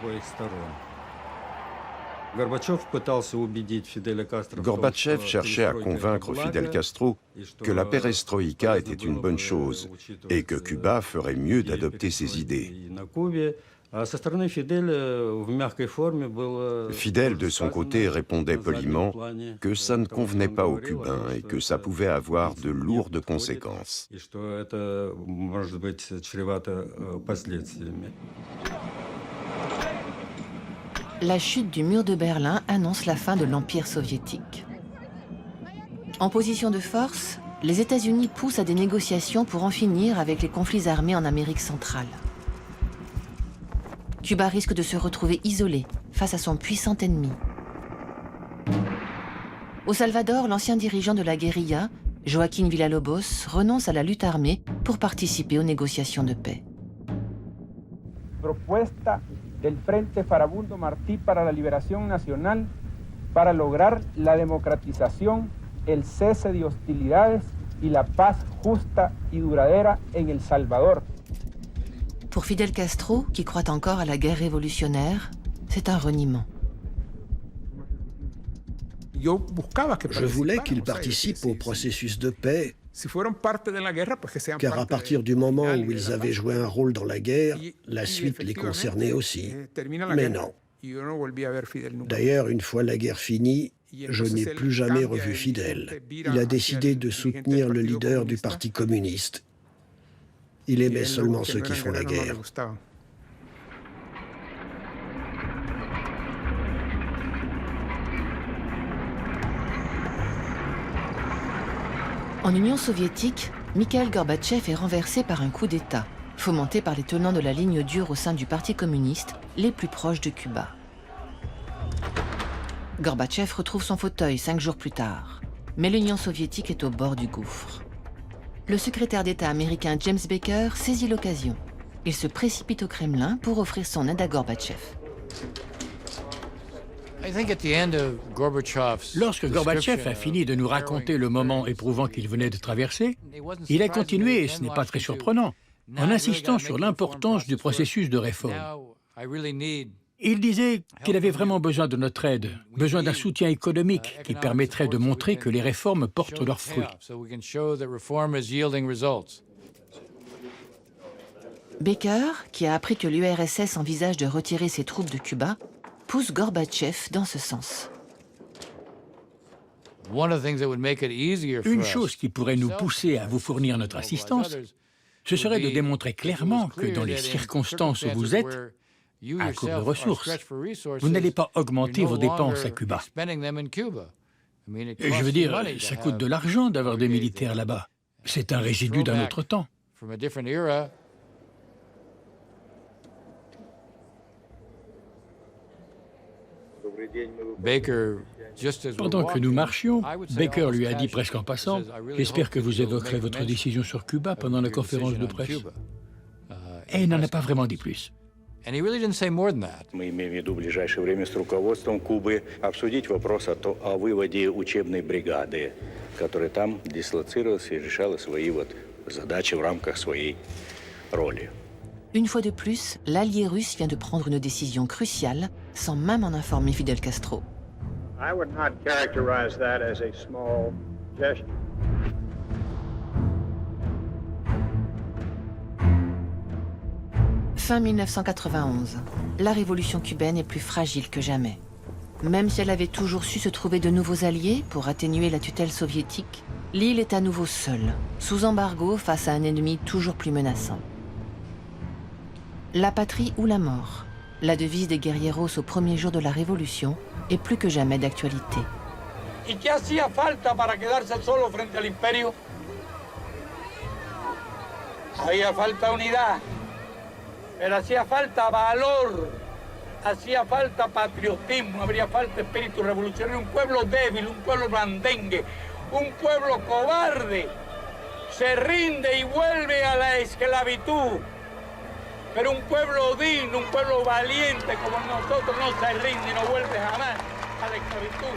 Gorbatchev cherchait à convaincre Fidel Castro que la perestroïka était une bonne chose et que Cuba ferait mieux d'adopter ses idées. Fidel, de son côté, répondait poliment que ça ne convenait pas aux Cubains et que ça pouvait avoir de lourdes conséquences. La chute du mur de Berlin annonce la fin de l'Empire soviétique. En position de force, les États-Unis poussent à des négociations pour en finir avec les conflits armés en Amérique centrale. Cuba risque de se retrouver isolé face à son puissant ennemi. Au Salvador, l'ancien dirigeant de la guérilla, Joaquín Villalobos, renonce à la lutte armée pour participer aux négociations de paix. Propuesta del Frente Farabundo Martí para la Liberación Nacional para lograr la democratización, el cese de hostilidades y la paz justa y duradera en El Salvador. Pour Fidel Castro, qui croit encore à la guerre révolutionnaire, c'est un reniement. Je voulais qu'il participe au processus de paix, car à partir du moment où ils avaient joué un rôle dans la guerre, la suite les concernait aussi. Mais non. D'ailleurs, une fois la guerre finie, je n'ai plus jamais revu Fidel. Il a décidé de soutenir le leader du Parti communiste. Il aimait seulement ceux qui font la guerre. En Union soviétique, Mikhaïl Gorbatchev est renversé par un coup d'État, fomenté par les tenants de la ligne dure au sein du Parti communiste, les plus proches de Cuba. Gorbatchev retrouve son fauteuil 5 jours plus tard, mais l'Union soviétique est au bord du gouffre. Le secrétaire d'État américain James Baker saisit l'occasion. Il se précipite au Kremlin pour offrir son aide à Gorbatchev. Lorsque Gorbatchev a fini de nous raconter le moment éprouvant qu'il venait de traverser, il a continué, et ce n'est pas très surprenant, en insistant sur l'importance du processus de réforme. Il disait qu'il avait vraiment besoin de notre aide, besoin d'un soutien économique qui permettrait de montrer que les réformes portent leurs fruits. Baker, qui a appris que l'URSS envisage de retirer ses troupes de Cuba, pousse Gorbatchev dans ce sens. Une chose qui pourrait nous pousser à vous fournir notre assistance, ce serait de démontrer clairement que dans les circonstances où vous êtes, à court de ressources, vous n'allez pas augmenter vos dépenses à Cuba. Je veux dire, ça coûte de l'argent d'avoir des militaires là-bas. C'est un résidu d'un autre temps. Pendant que nous marchions, Baker lui a dit presque en passant « J'espère que vous évoquerez votre décision sur Cuba pendant la conférence de presse. » Et il n'en a pas vraiment dit plus. And he really didn't say more than that. Мы имеем в виду в ближайшее время с руководством Кубы обсудить вопрос о выводе учебной бригады, которая там дислоцировалась и решала свои задачи в рамках своей роли. Une fois de plus, l'allié russe vient de prendre une décision cruciale sans même en informer Fidel Castro. I would not characterize that as a small gesture. Fin 1991, la révolution cubaine est plus fragile que jamais. Même si elle avait toujours su se trouver de nouveaux alliés pour atténuer la tutelle soviétique, l'île est à nouveau seule, sous embargo face à un ennemi toujours plus menaçant. La patrie ou la mort, la devise des guerrieros au premier jour de la révolution, est plus que jamais d'actualité. ¿Y qué hacía falta para quedarse solo frente al imperio? Había falta unidad, pero hacía falta valor, hacía falta patriotismo, habría falta espíritu revolucionario, un pueblo débil, un pueblo blandengue, un pueblo cobarde, se rinde y vuelve a la esclavitud. Pero un pueblo digno, un pueblo valiente como nosotros no se rinde y no vuelve jamás a la esclavitud.